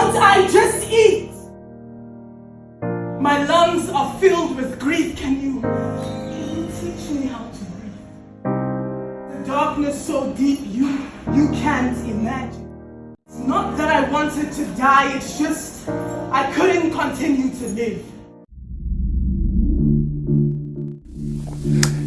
can't I just eat? My lungs are filled with grief. Can you teach me how to breathe? The darkness so deep you can't imagine. It's not that I wanted to die, it's just I couldn't continue to live.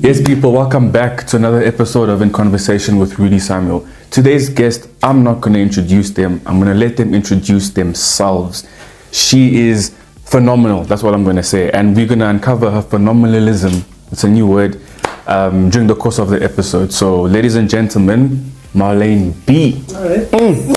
Yes, people, welcome back to another episode of In Conversation with Rudy Samuel. Today's guest, I'm not going to introduce them. I'm going to let them introduce themselves. She is phenomenal, that's what I'm going to say. And we're going to uncover her phenomenalism, it's a new word, during the course of the episode. So, ladies and gentlemen, Marleyne B.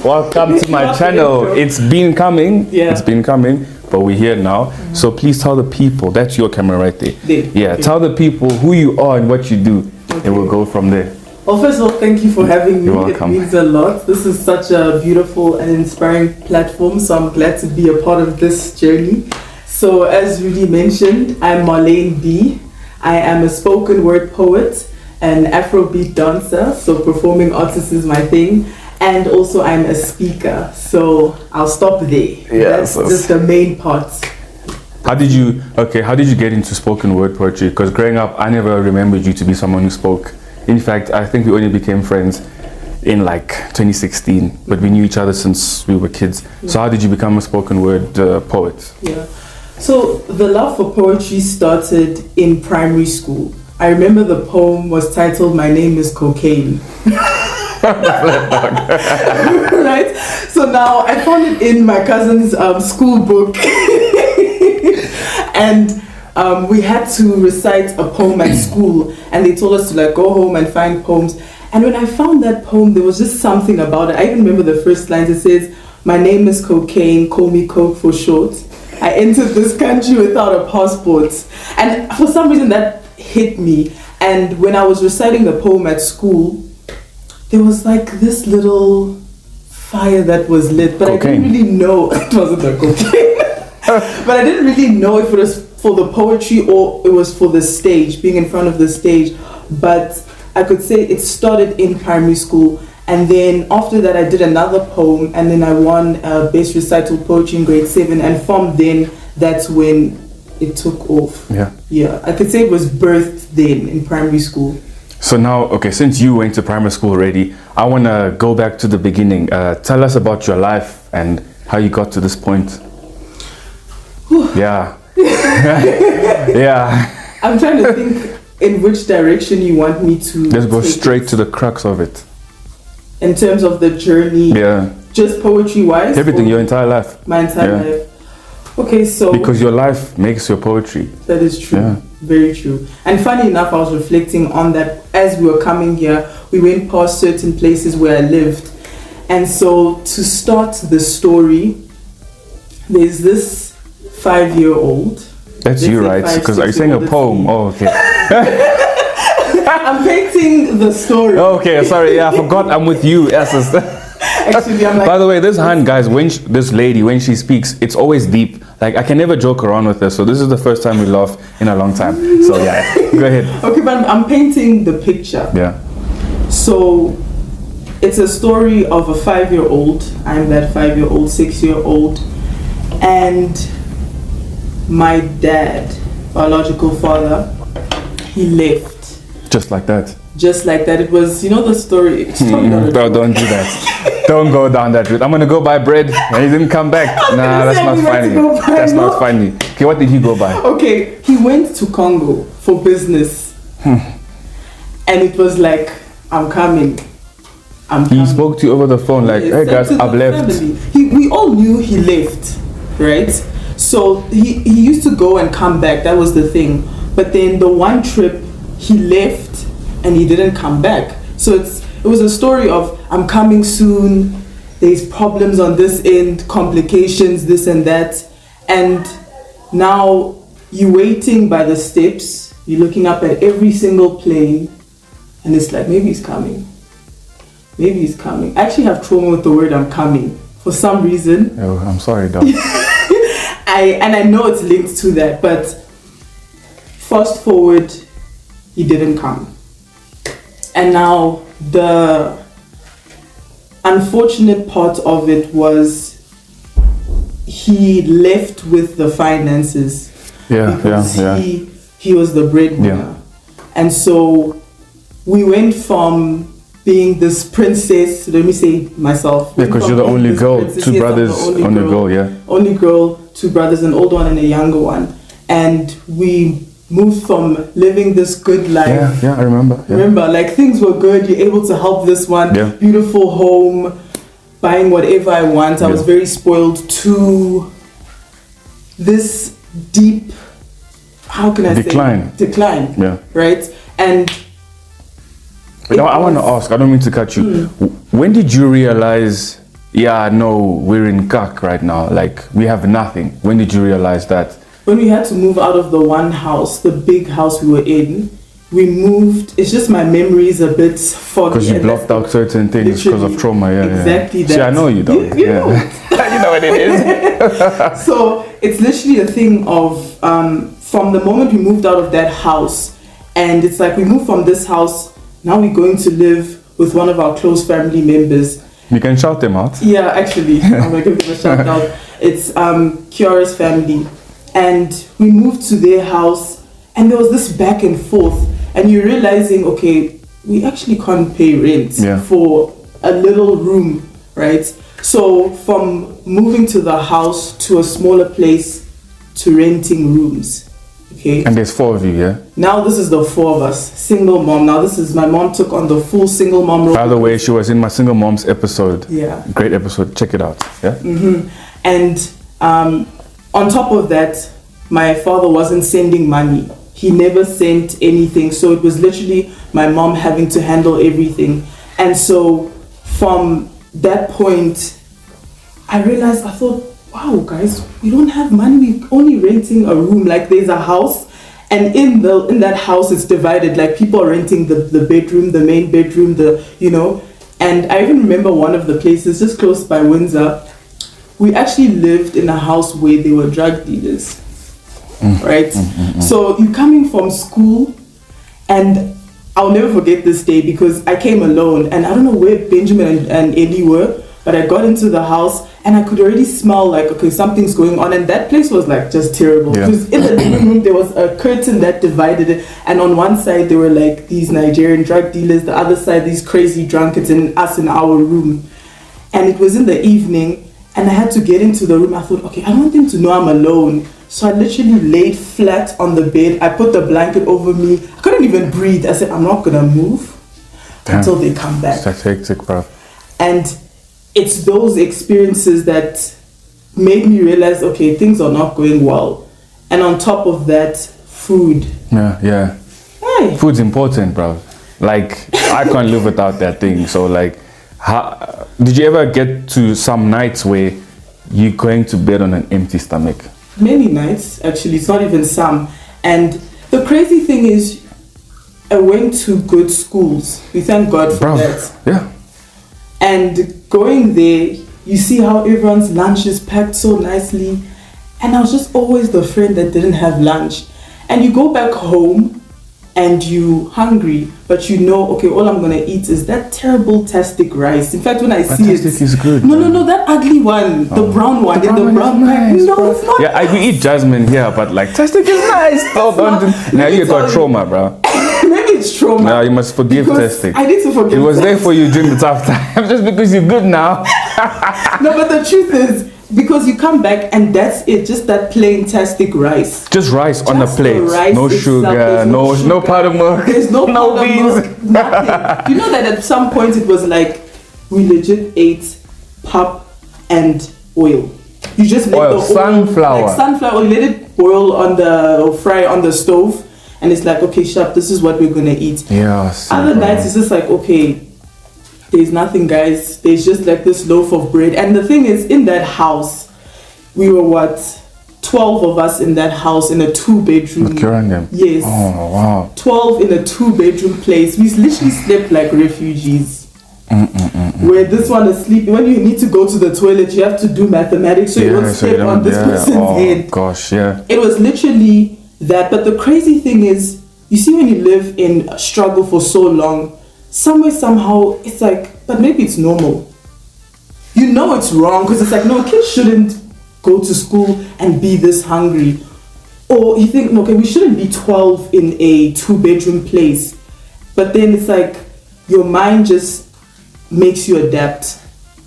Welcome to my channel. It's been coming. It's been coming. But we're here now. Mm-hmm. So please tell the people, that's your camera right there. Yeah, okay. Tell the people who you are and what you do, and we'll go from there. Well, first of all, thank you for having me. You're welcome. It means a lot. This is such a beautiful and inspiring platform, so I'm glad to be a part of this journey. So as Rudy mentioned, I'm Marleyne B. I am a spoken word poet, an Afrobeat dancer, so performing artist is my thing. And also I'm a speaker, so I'll stop there. Yeah, that's just the main part. How did you get into spoken word poetry? Because growing up, I never remembered you to be someone who spoke. In fact, I think we only became friends in like 2016, but we knew each other since we were kids. Yeah. So how did you become a spoken word poet? Yeah, so the love for poetry started in primary school. I remember the poem was titled "My Name is Cocaine." Right, so now I found it in my cousin's school book and we had to recite a poem at school, and they told us to like go home and find poems. And when I found that poem, there was just something about it. I even remember the first lines. It says, "My name is Cocaine, call me Coke for short. I entered this country without a passport." And for some reason that hit me. And when I was reciting the poem at school, there was like this little fire that was lit, but cocaine. I didn't really know it wasn't the cocaine. But I didn't really know if it was for the poetry or it was for the stage, being in front of the stage. But I could say it started in primary school, and then after that I did another poem, and then I won best recital poetry in grade 7, and from then that's when it took off. Yeah, I could say it was birthed then in primary school. So now, okay, since you went to primary school already, I want to go back to the beginning. Tell us about your life and how you got to this point. Yeah. Yeah. I'm trying to think in which direction you want me to. Let's go straight to the crux of it. In terms of the journey. Yeah. Just poetry-wise? Everything, your entire life. My entire life. Okay, so... Because your life makes your poetry. That is true. Yeah. Very true. And funny enough, I was reflecting on that as we were coming here. We went past certain places where I lived. And so to start the story, there's this 5-year-old. That's you, right? Because are you saying a poem? Oh, okay. I'm painting the story. Okay, sorry. Yeah, I forgot I'm with you. Yes. Actually, I'm like... By the way, this hand, guys, this lady, when she speaks, it's always deep. Like, I can never joke around with her. So this is the first time we laugh in a long time. So yeah, go ahead. Okay, but I'm painting the picture. Yeah. So it's a story of a 5-year-old. I'm that 5-year-old, 6-year-old. And my dad, biological father, he left. Just like that. Just like that. It was, you know the story. Bro, don't do that. Don't go down that route. I'm gonna go buy bread and he didn't come back. Nah, that's not funny. That's not funny. Okay, what did he go buy? Okay, he went to Congo for business. And it was like, I'm coming. He spoke to you over the phone like, hey guys, I've left. We all knew he left, right? So he used to go and come back. That was the thing. But then the one trip he left and he didn't come back. So it was a story of, I'm coming soon, there's problems on this end, complications, this and that. And now you're waiting by the steps, you're looking up at every single plane, and it's like, maybe he's coming. Maybe he's coming. I actually have trauma with the word I'm coming for some reason. Oh, I'm sorry, dog. I know it's linked to that, but fast forward, he didn't come. And now the unfortunate part of it was he left with the finances. Because he was the breadwinner. And so we went from being this princess, let me say myself. Yeah, because you're the only girl, two brothers, only girl, Only girl, two brothers, an older one and a younger one. And we moved from living this good life. I remember. Remember, like things were good, you're able to help this one, beautiful home, buying whatever I want. I was very spoiled, to this deep, how can I say? Decline. Yeah. Right? And I want to ask, I don't mean to cut you. When did you realize, we're in kak right now, like we have nothing? When did you realize that? When we had to move out of the one house, the big house we were in, we moved. It's just my memories a bit foggy. Because you blocked out certain things because of trauma. Exactly that. See, I know you don't. You know. You know what it is. So it's literally a thing of from the moment we moved out of that house, and it's like we moved from this house, now we're going to live with one of our close family members. You can shout them out. Yeah, actually, I'm going to give them a shout out. It's Kiara's family. And we moved to their house, and there was this back and forth, and you're realizing, okay, we actually can't pay rent for a little room, right? So from moving to the house to a smaller place to renting rooms, okay? And there's 4 of you, yeah? Now this is the 4 of us, single mom. Now this is, my mom took on the full single mom role. By the way, she was in my single mom's episode. Yeah. Great episode, check it out, yeah? And on top of that, my father wasn't sending money. He never sent anything. So it was literally my mom having to handle everything. And so from that point, I realized, I thought, wow, guys, we don't have money. We're only renting a room. Like there's a house, and in that house it's divided. Like people are renting the bedroom, the main bedroom, And I even remember one of the places just close by Windsor. We actually lived in a house where there were drug dealers, right? So you're coming from school, and I'll never forget this day because I came alone, and I don't know where Benjamin and Ellie were, but I got into the house and I could already smell like, okay, something's going on, and that place was like just terrible. Because in the living room there was a curtain that divided it, and on one side there were like these Nigerian drug dealers, the other side these crazy drunkards, and us in our room. And it was in the evening, and I had to get into the room. I thought, okay, I don't want them to know I'm alone. So I literally laid flat on the bed. I put the blanket over me. I couldn't even breathe. I said, I'm not going to move until they come back. That's hectic, bro. And it's those experiences that made me realize, okay, things are not going well. And on top of that, food. Yeah. Hey. Food's important, bro. Like, I can't live without that thing. So, like, did you ever get to some nights where you're going to bed on an empty stomach? Many nights, actually. It's not even some. And the crazy thing is, I went to good schools. We thank God for that. Yeah. And going there, you see how everyone's lunch is packed so nicely. And I was just always the friend that didn't have lunch. And you go back home and you hungry, but you know, okay, all I'm gonna eat is that terrible tastic rice. In fact, when I see it, tastic is good. No, that ugly one, the brown one, the brown pack. nice, No, it's not. Yeah, I can eat jasmine here, but like tastic is nice. Now you got trauma, bro. Maybe it's trauma. Now you must forgive tastic. I need to forgive. It was there for you during the tough time, just because you're good now. No, but the truth is, because you come back and that's it, just that plain tastic rice. Just rice on a plate. No sugar, no powder milk. There's no powder beans. milk, nothing. You know that at some point it was like we legit ate pap and oil. You just make the oil, sunflower. Like sunflower, you let it boil or fry on the stove, and it's like, okay, sharp, this is what we're gonna eat. Yes. Other nights it's just like, okay, there's nothing, guys. There's just like this loaf of bread. And the thing is, in that house, we were 12 of us in that house in a 2-bedroom. Yes. Oh, wow. 12 in a 2-bedroom place. We literally slept like refugees. Where this one is sleeping. When you need to go to the toilet, you have to do mathematics, so you don't step on this person's head. Gosh, yeah. It was literally that. But the crazy thing is, you see, when you live in a struggle for so long, somehow, it's like, but maybe it's normal. You know it's wrong, because it's like, no, kids shouldn't go to school and be this hungry. Or you think, okay, we shouldn't be 12 in a 2-bedroom place. But then it's like your mind just makes you adapt.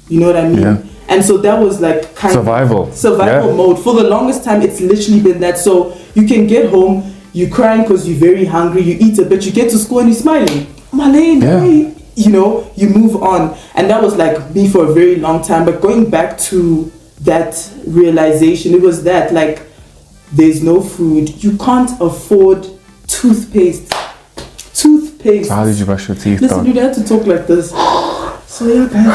You know what I mean? Yeah. And so that was like kind Survival. of survival mode. For the longest time, it's literally been that. So you can get home, you're crying because you're very hungry, you eat a bit, you get to school and you're smiling. Marleyne, hey. You know, you move on. And that was like me for a very long time. But going back to that realization, it was that like, there's no food. You can't afford toothpaste. Toothpaste. How did you brush your teeth, Listen, dog? you had to talk like this. So yeah, guys,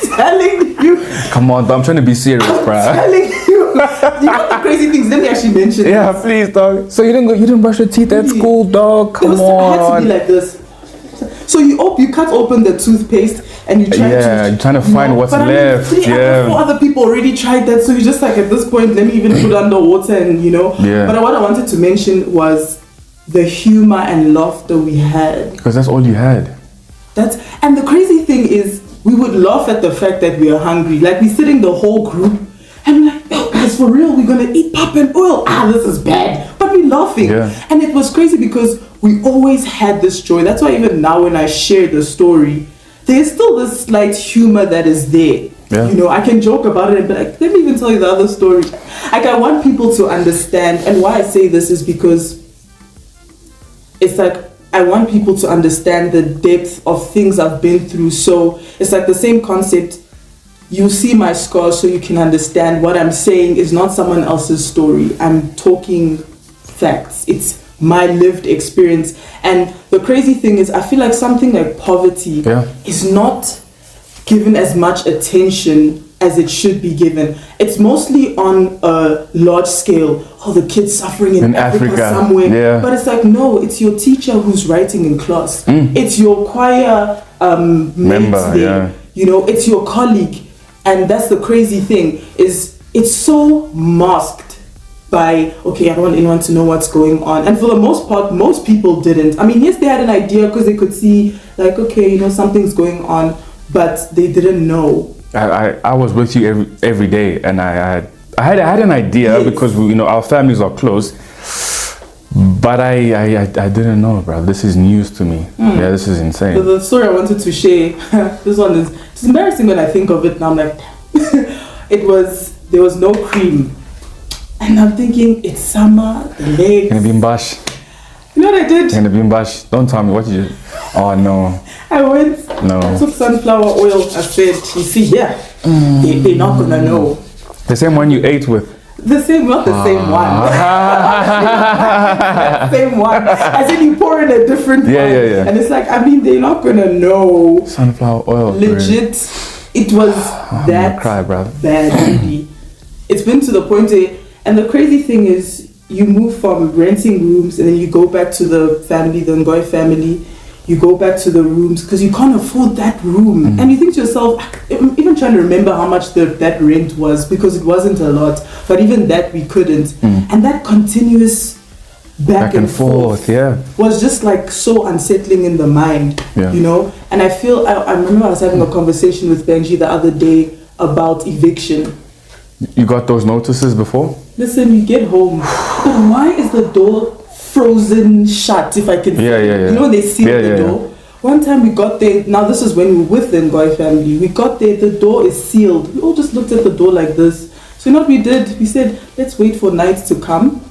I'm telling you. Come on, dog, I'm trying to be serious, bruh. Telling you. You know the crazy things. Let me actually mention. Yeah, this. please, dog. So you didn't brush your teeth at school, dog? Come It had to be on. like this. So you cut open the toothpaste and you try You're trying to find what's but left. I mean, 4 other people already tried that, so you just like at this point, let me even put underwater and Yeah. But what I wanted to mention was the humor and laughter we had. Because that's all you had. And the crazy thing is, we would laugh at the fact that we are hungry. Like we're sitting the whole group and we're like, oh, guys, for real, we're gonna eat pop and oil. This is bad. But we're laughing. Yeah. And it was crazy because we always had this joy. That's why even now when I share the story, there's still this slight humor that is there. Yeah. You know, I can joke about it and be like, let me even tell you the other story. Like I want people to understand, and why I say this is because it's like I want people to understand the depth of things I've been through. So it's like the same concept. You see my scars so you can understand what I'm saying is not someone else's story. I'm talking facts. It's my lived experience. And the crazy thing is, I feel like something like poverty is not given as much attention as it should be given. It's mostly on a large scale. Oh, the kids suffering in Africa somewhere. Yeah. But it's like, no, it's your teacher who's writing in class. It's your choir member there. You know, it's your colleague. And that's the crazy thing, is it's so masked by, okay, I don't want anyone to know what's going on. And for the most part, most people didn't. I mean, yes, they had an idea because they could see, like, okay, you know, something's going on, but they didn't know. I was with you every day, and I had an idea because our families are close, but I didn't know, bro. This is news to me. Yeah, this is insane. The story I wanted to share, this one it's embarrassing when I think of it now. I'm like, there was no cream, and I'm thinking it's summer, the legs. Can it be bash? You know what I did? Can it be bash? Don't tell me what you did. Oh no. I took sunflower oil. I said, you see, they're not gonna know. The same one you ate with. The same, not the same one. Same one. As in you pour in a different one. Yeah. And it's like, I mean, they're not gonna know. Sunflower oil. Legit, it was that cry, brother. bad. Really. It's been to the point where, and the crazy thing is, you move from renting rooms and then you go back to the family, the Ngoy family. You go back to the rooms because you can't afford that room. And you think to yourself, I'm even trying to remember how much that rent was, because it wasn't a lot, but even that we couldn't. And that continuous back and forth was just like so unsettling in the mind, you know. And I feel, I remember I was having a conversation with Benji the other day about eviction. You got those notices before? Listen, you get home, but why is the door frozen shut, if I can say? You know, they seal the door. One time we got there, now this is when we were with the Ngoy family, we got there, the door is sealed. We all just looked at the door like this. So you know what we did? We said, let's wait for night to come.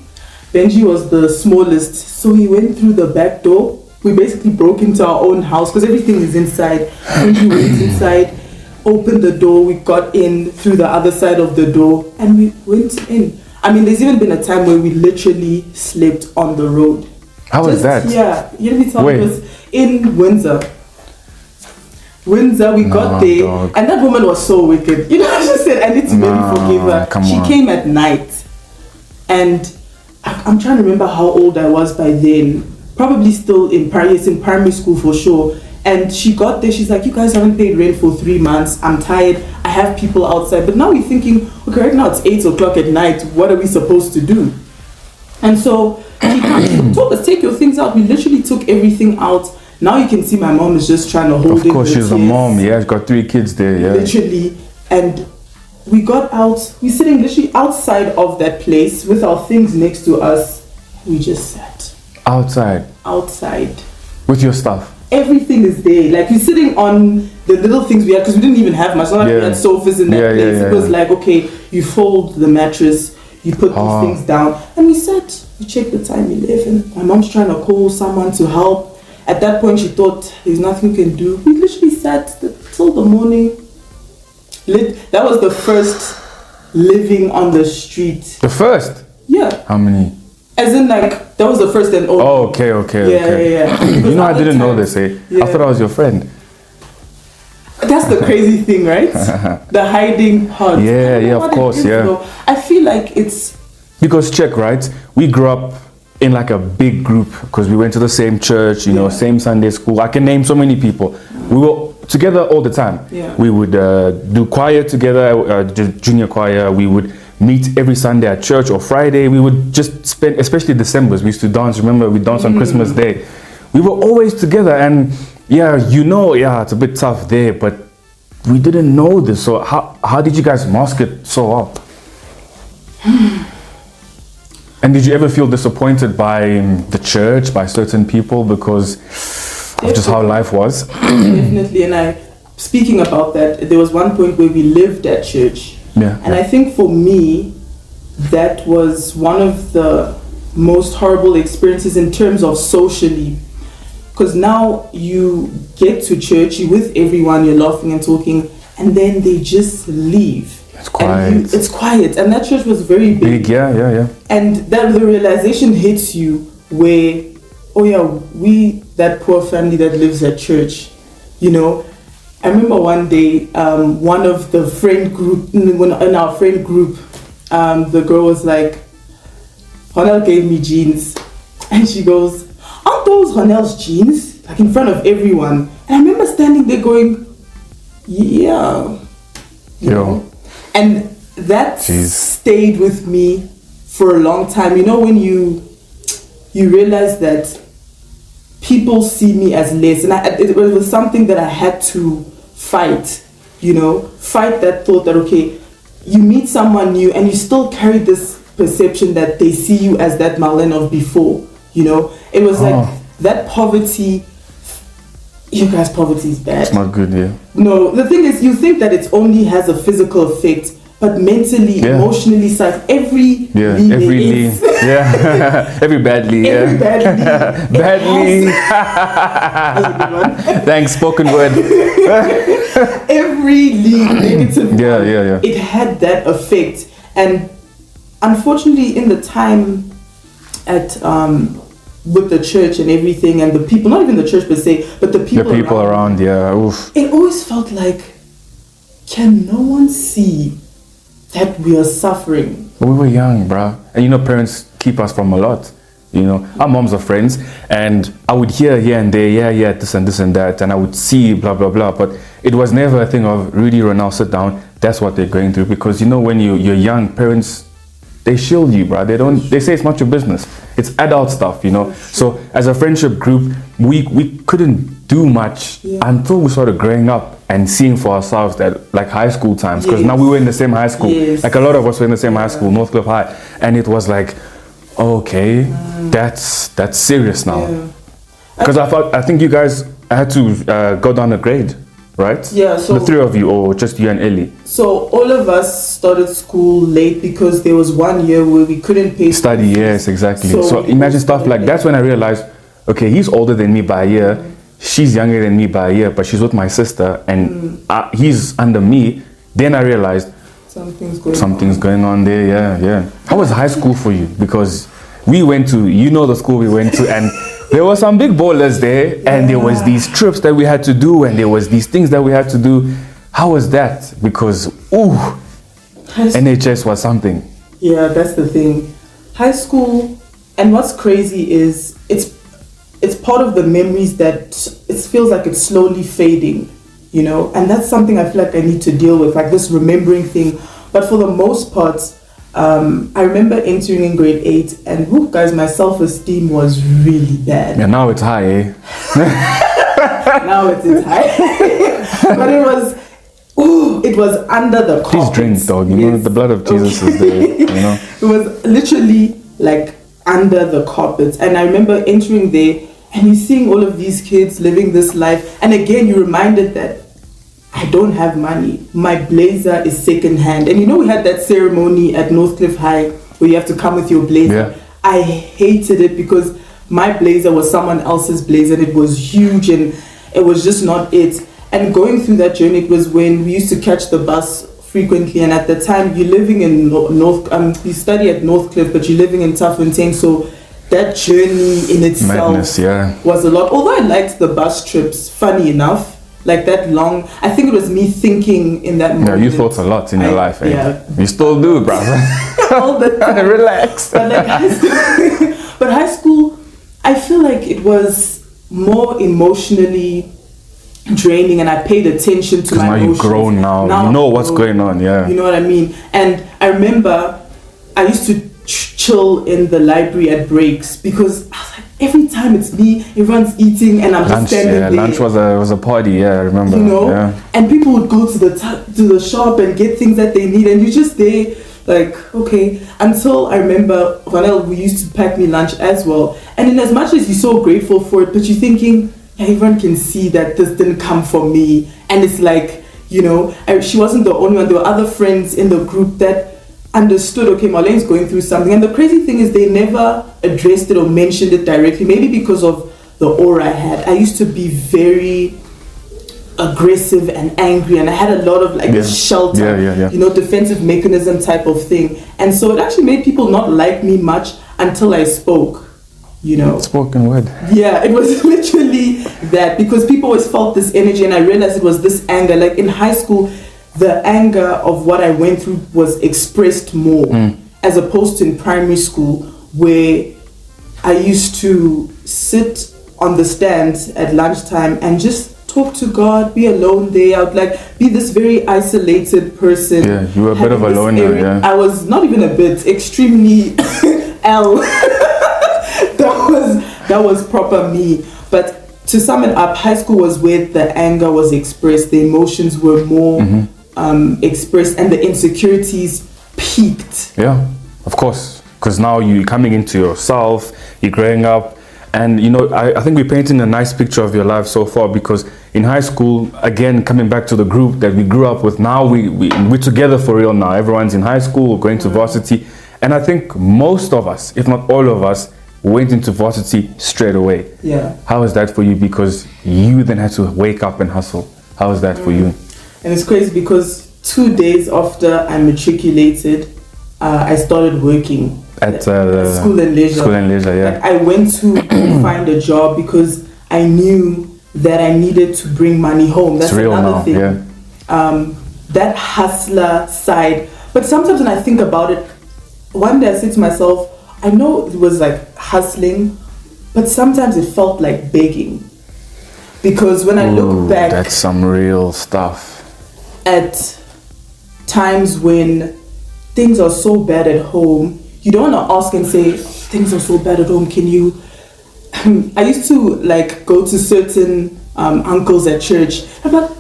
Benji was the smallest, so he went through the back door. We basically broke into our own house because everything is inside. Benji went inside, opened the door, we got in through the other side of the door, and we went in. I mean, there's even been a time where we literally slept on the road. How was that? Yeah, you know, it was in Windsor. We got there, and that woman was so wicked. You know, she said, I need to really forgive her. She came at night, and I'm trying to remember how old I was by then. Probably still in primary school for sure. And she got there, she's like, you guys haven't paid rent for 3 months. I'm tired. I have people outside. But now we're thinking, okay, right now it's 8 o'clock at night. What are we supposed to do? And so she told us, take your things out. We literally took everything out, Now you can see my mom is just trying to hold it. Of course, with she's a tears. mom. Yeah, she's got 3 kids there. Yeah. Literally. And we got out. We're sitting literally outside of that place with our things next to us. We just sat. Outside. With your stuff. Everything is there. Like, you're sitting on the little things we had, because we didn't even have much. Not like we had sofas in that place. It was like, okay, you fold the mattress, you put these things down, and we sat. We checked the time, 11. My mom's trying to call someone to help. At that point, she thought there's nothing we can do. We literally sat till the morning. That was the first living on the street. The first? Yeah. How many? As in, like, that was the first and only. Oh, okay. Yeah. You know, I didn't know this, eh? Yeah. I thought I was your friend. That's the crazy thing, right? The hiding part. Yeah, of course, yeah. Though. I feel like it's... Because check, right? We grew up in like a big group because we went to the same church, you know, same Sunday school. I can name so many people. We were together all the time. Yeah. We would do choir together, junior choir. We would meet every Sunday at church or Friday. We would just spend, especially Decembers, we used to dance. Remember, we danced on Christmas Day. We were always together, and it's a bit tough there, but we didn't know this. So how did you guys mask it so well? And did you ever feel disappointed by the church, by certain people, because of just how life was? Definitely. And speaking about that, there was one point where we lived at church. And I think for me, that was one of the most horrible experiences in terms of socially. Because now you get to church, you're with everyone, you're laughing and talking, and then they just leave. It's quiet. It's quiet. And that church was very big. Yeah. And that the realization hits you where, we, that poor family that lives at church, you know. I remember one day, one of the friend group, in our friend group, the girl was like, Ronel gave me jeans. And she goes, aren't those Ronel's jeans? Like, in front of everyone. And I remember standing there going, yeah. You know? And that stayed with me for a long time. You know, when you realize that people see me as less, and it was something that I had to fight, fight that thought that, okay, you meet someone new and you still carry this perception that they see you as that Marleyne of before, it was like that poverty. You guys, poverty is bad. It's not good, yeah. No, the thing is, you think that it only has a physical effect, but mentally, emotionally, every every badly, badly. Thanks, spoken word. Every negative one, it had that effect. And unfortunately, in the time at with the church and everything, and the people, not even the church per se, but the people around, oof. It always felt like, can no one see that we are suffering? We were young, bruh. And parents keep us from a lot. Our moms are friends, and I would hear here and there, this and this and that, and I would see blah blah blah, but it was never a thing of Rudy, Ronel, sit down. That's what they're going through, because when you're young, parents, they shield you, bruh. They say it's not your business. It's adult stuff, So as a friendship group, we couldn't do much until we started growing up and seeing for ourselves that, like, high school times, because now we were in the same high school. Like, a lot of us were in the same high school, Northcliffe High, and it was like, okay, that's serious now. Because I think you guys had to go down a grade, right? Yeah, so the 3 of you, or just you and Ellie? So all of us started school late because there was 1 year where we couldn't pay study. Yes, exactly. So imagine stuff like that's when I realized, okay, he's older than me by a year, she's younger than me by a year, but she's with my sister, and he's under me. Then I realized something's going on there. How was high school for you? Because we went to, the school we went to, and there were some big ballers there, and there was these trips that we had to do, and there was these things that we had to do. How was that? Because NHS was something. Yeah, that's the thing. High school, and what's crazy is it's part of the memories that it feels like it's slowly fading, and that's something I feel like I need to deal with, like this remembering thing. But for the most part, I remember entering in grade 8, and guys, my self-esteem was really bad. Yeah, now it's high, eh? Now it's high. But it was under the carpet. Please drink, dog. You know the blood of Jesus is there. You know. It was literally like under the carpet. And I remember entering there and you seeing all of these kids living this life. And again, you're reminded that I don't have money. My blazer is secondhand. And you know, we had that ceremony at Northcliffe High where you have to come with your blazer. Yeah. I hated it because my blazer was someone else's blazer and it was huge and it was just not it. And going through that journey, it was when we used to catch the bus frequently. And at the time, you're living in you study at Northcliffe, but you're living in Taffontein. So that journey in itself was a lot. Although I liked the bus trips, funny enough. Like that long, I think it was me thinking in that moment. Yeah, you thought a lot in your life, eh? Yeah. You still do, brother. All the time. Relax. But like high school, I feel like it was more emotionally draining, and I paid attention to my emotions. Now you've grown now you know what's going on, yeah. You know what I mean? And I remember I used to chill in the library at breaks because I was like, every time it's me, everyone's eating and I'm just standing there. Lunch was a party, yeah, I remember. You know? Yeah. And people would go to the shop and get things that they need and you're just there like, okay. Until I remember we used to pack me lunch as well. And in as much as you're so grateful for it, but you're thinking, everyone can see that this didn't come from me. And it's like, you know, she wasn't the only one. There were other friends in the group that understood, okay, Marlene's going through something. And the crazy thing is they never addressed it or mentioned it directly, maybe because of the aura I had. I used to be very aggressive and angry, and I had a lot of like this shelter, you know, defensive mechanism type of thing. And so it actually made people not like me much until I spoke, you know. Spoken word. Yeah, it was literally that, because people always felt this energy, and I realized it was this anger. Like in high school, the anger of what I went through was expressed more, as opposed to in primary school, where I used to sit on the stands at lunchtime and just talk to God, be alone there. I would like be this very isolated person. Yeah, you were a bit of a loner, yeah. I was not even a bit, extremely L. That was proper me. But to sum it up, high school was where the anger was expressed, the emotions were more expressed, and the insecurities peaked. Yeah, of course, because now you're coming into yourself, you're growing up, and you know, I think we're painting a nice picture of your life so far, because in high school, again, coming back to the group that we grew up with, now we're together for real now. Everyone's in high school, going to varsity, and I think most of us, if not all of us, went into varsity straight away. Yeah. How is that for you? Because you then had to wake up and hustle. How is that for you? And it's crazy because 2 days after I matriculated, I started working at School and Leisure. School and Leisure, yeah. Like I went to find a job because I knew that I needed to bring money home. That's it's real another now, thing. Yeah. That hustler side. But sometimes when I think about it, one day I say to myself, I know it was like hustling, but sometimes it felt like begging. Because when I look back, that's some real stuff. At times when things are so bad at home, you don't want to ask and say, things are so bad at home, can you... I used to like go to certain uncles at church. I'm like,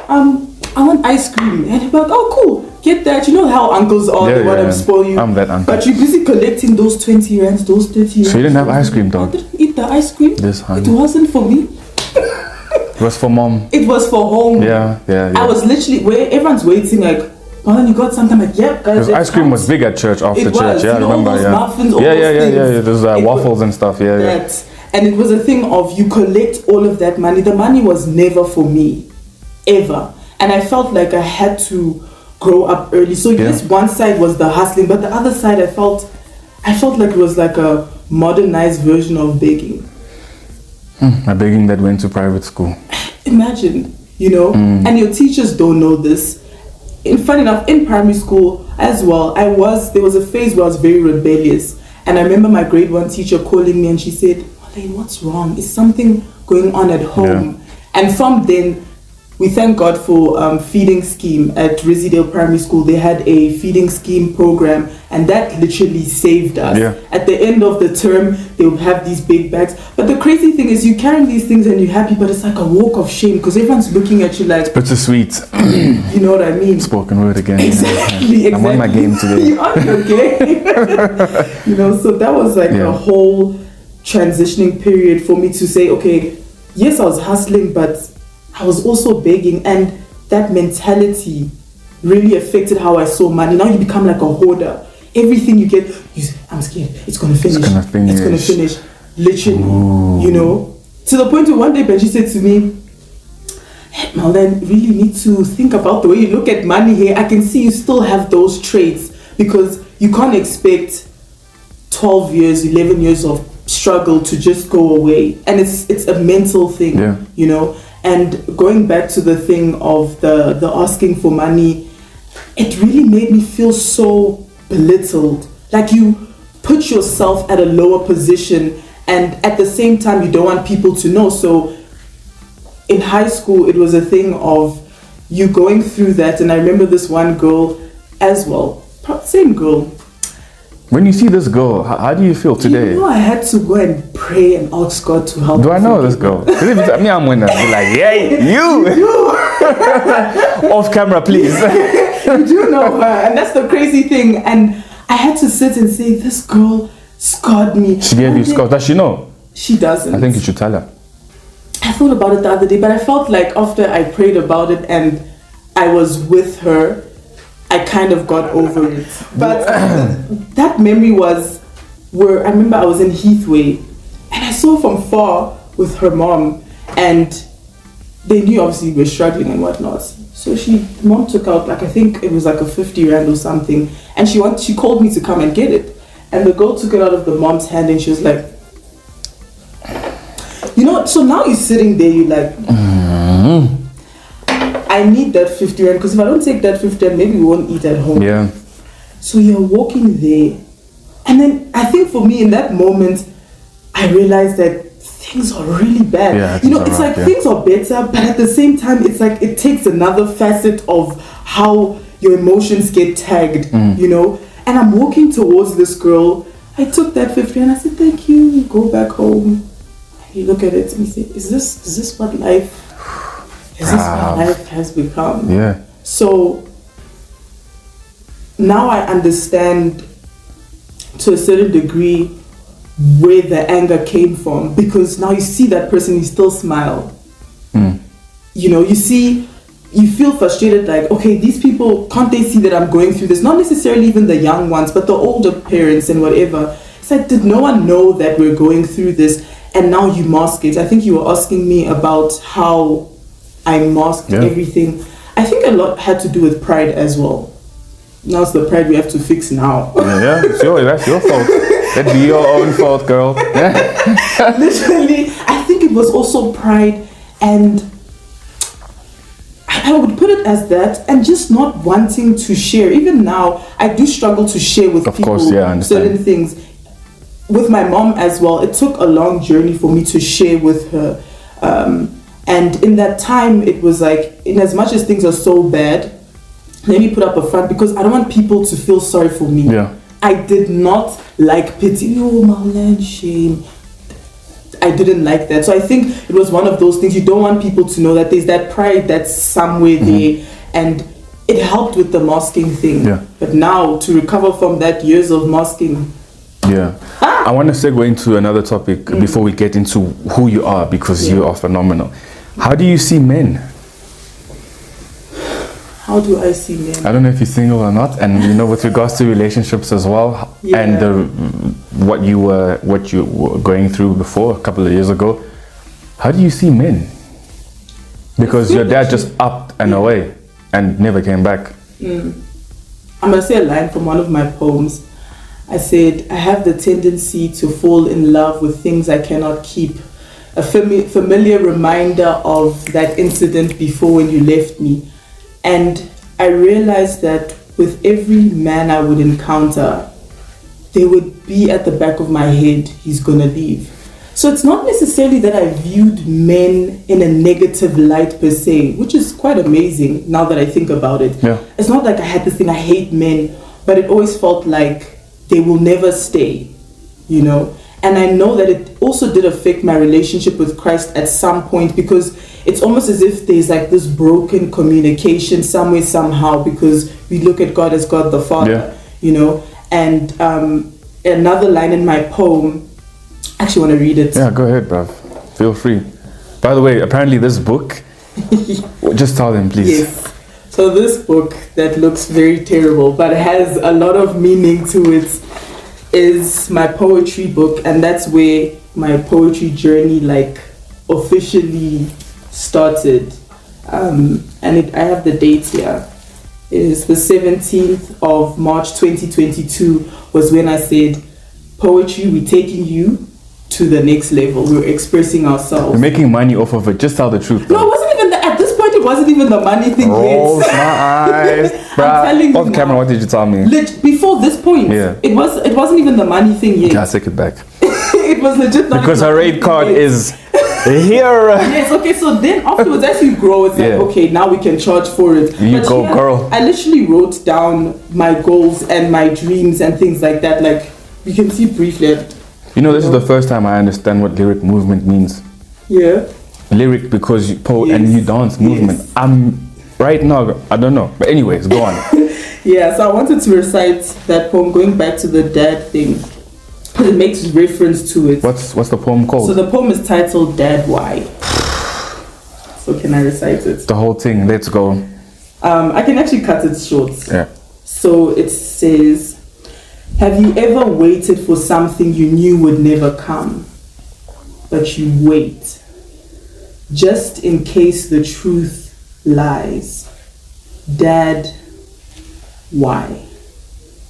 I want ice cream. And they're like, oh cool, get that. You know how uncles are, they want to spoil you. I'm that uncle. But you're busy collecting those 20 rands, those 30 rands. So you didn't have ice cream, dog? I didn't eat the ice cream. This honey. It wasn't for me. It was for mom. It was for home. Yeah. I was literally where everyone's waiting like, well, you got something like, yep, guys. Because ice cream was big at church after church. Was, yeah, I remember. Those muffins, yeah, things. There's waffles and stuff. Yeah. And it was a thing of you collect all of that money. The money was never for me, ever. And I felt like I had to grow up early. So yes, one side was the hustling, but the other side I felt like it was like a modernized version of begging. A begging that went to private school. Imagine, you know, and your teachers don't know this. Funny enough, in primary school as well, there was a phase where I was very rebellious. And I remember my grade 1 teacher calling me and she said, Marleyne, what's wrong? Is something going on at home? Yeah. And from then, we thank God for feeding scheme at Residale Primary School. They had a feeding scheme program, and that literally saved us. Yeah. At the end of the term, they would have these big bags. But the crazy thing is, you carry these things and you're happy, but it's like a walk of shame because everyone's looking at you like, Bittersweet. you know what I mean? Spoken word again. Exactly. I'm on my game today. You're on your game. You know, so that was like a whole transitioning period for me to say, okay, yes, I was hustling, but I was also begging, and that mentality really affected how I saw money. Now you become like a hoarder. Everything you get, I'm scared. It's gonna finish. It's gonna finish. Literally, you know. To the point where one day Benji said to me, "Hey, Marleyne, really need to think about the way you look at money here. I can see you still have those traits because you can't expect 12 years, 11 years of struggle to just go away, and it's a mental thing, you know." And going back to the thing of the asking for money, it really made me feel so belittled. Like you put yourself at a lower position, and at the same time you don't want people to know. So in high school it was a thing of you going through that, and I remember this one girl as well, same girl. When you see this girl, how do you feel today? You know, I had to go and pray and ask God to help. Do I know this girl? Because if it's me, I'm gonna be like, "Yay, you!" Off camera, please. You do know her, and that's the crazy thing. And I had to sit and say, this girl scarred me. She gave you scars. Does she know? She doesn't. I think you should tell her. I thought about it the other day, but I felt like after I prayed about it and I was with her, I kind of got over it. But that memory was where I remember I was in Heathway and I saw from far with her mom, and they knew obviously we were struggling and whatnot. So mom took out, like, I think it was like a 50 rand or something, and she called me to come and get it. And the girl took it out of the mom's hand and she was like, you know, so now you're sitting there, you're like, I need that 50 rand, because if I don't take that 50 rand, maybe we won't eat at home. Yeah. So you're walking there, and then I think for me in that moment, I realized that things are really bad. Yeah, you know, it's like things are better, but at the same time, it's like it takes another facet of how your emotions get tagged, you know. And I'm walking towards this girl. I took that 50 and I said, thank you. You go back home. You look at it and you say, is this what life has become? Yeah. So now I understand to a certain degree where the anger came from, because now you see that person, you still smile. You know, you feel frustrated, like, okay, these people, can't they see that I'm going through this? Not necessarily even the young ones, but the older parents and whatever. It's like, did no one know that we're going through this? And now you mask it. I think you were asking me about how I masked everything. I think a lot had to do with pride as well. Now it's the pride we have to fix now. Yeah, that's your fault. That'd be your own fault, girl. Literally, I think it was also pride, and I would put it as that, and just not wanting to share. Even now, I do struggle to share with people certain things. With my mom as well, it took a long journey for me to share with her. And in that time, it was like, in as much as things are so bad, let me put up a front, because I don't want people to feel sorry for me. Yeah. I did not like pity. Oh, Marleyne, shame. I didn't like that. So I think it was one of those things. You don't want people to know that there's that pride that's somewhere there, and it helped with the masking thing. Yeah. But now to recover from that years of masking. Yeah. I want to segue into another topic before we get into who you are, because you are phenomenal. How do you see men? How do I see men? I don't know if you're single or not, and you know, with regards to relationships as well, and what you were going through before a couple of years ago. How do you see men? Because your dad just upped and away and never came back. I'm gonna say a line from one of my poems. I said, I have the tendency to fall in love with things I cannot keep. A familiar reminder of that incident before when you left me. And I realized that with every man I would encounter, they would be at the back of my head, he's gonna leave. So it's not necessarily that I viewed men in a negative light per se, which is quite amazing now that I think about it. Yeah. It's not like I had this thing, I hate men, but it always felt like they will never stay, you know. And I know that it also did affect my relationship with Christ at some point, because it's almost as if there's like this broken communication somewhere, somehow, because we look at God as God the Father, you know. And another line in my poem, I actually want to read it. Yeah, go ahead, bruv. Feel free. By the way, apparently this book, just tell them, please. Yes. So this book that looks very terrible, but has a lot of meaning to it, is my poetry book, and that's where my poetry journey like officially started. And I have the dates here. It is the 17th of March 2022 was when I said, poetry, we're taking you to the next level. We're expressing ourselves. You're making money off of it. Just tell the truth. No, it wasn't even at this point. It wasn't even the money thing Rolls yet. my eyes, bruh. I'm telling you Off camera, now. what did you tell me? Before this point, Yeah. it wasn't even the money thing yet. Yeah, take it back. It was legit. Not Because even her the rate money card thing yet. is here. Yes, okay, so then afterwards as you grow, it's like, Yeah. okay, now we can charge for it. You go, here, girl. I literally wrote down my goals and my dreams and things like that. Like, you can see briefly. You know, this is the first time I understand what lyric movement means. Yeah. Lyric because you poet and Yes. you dance movement. Yes. I'm right now, I don't know. But anyways, go on. Yeah, so I wanted to recite that poem, going back to the dad thing. It makes reference to it. What's the poem called? So the poem is titled Dad Why. So can I recite it? The whole thing. Let's go. I can actually cut it short. Yeah. So it says, have you ever waited for something you knew would never come, but you wait, just in case the truth lies? Dad, why?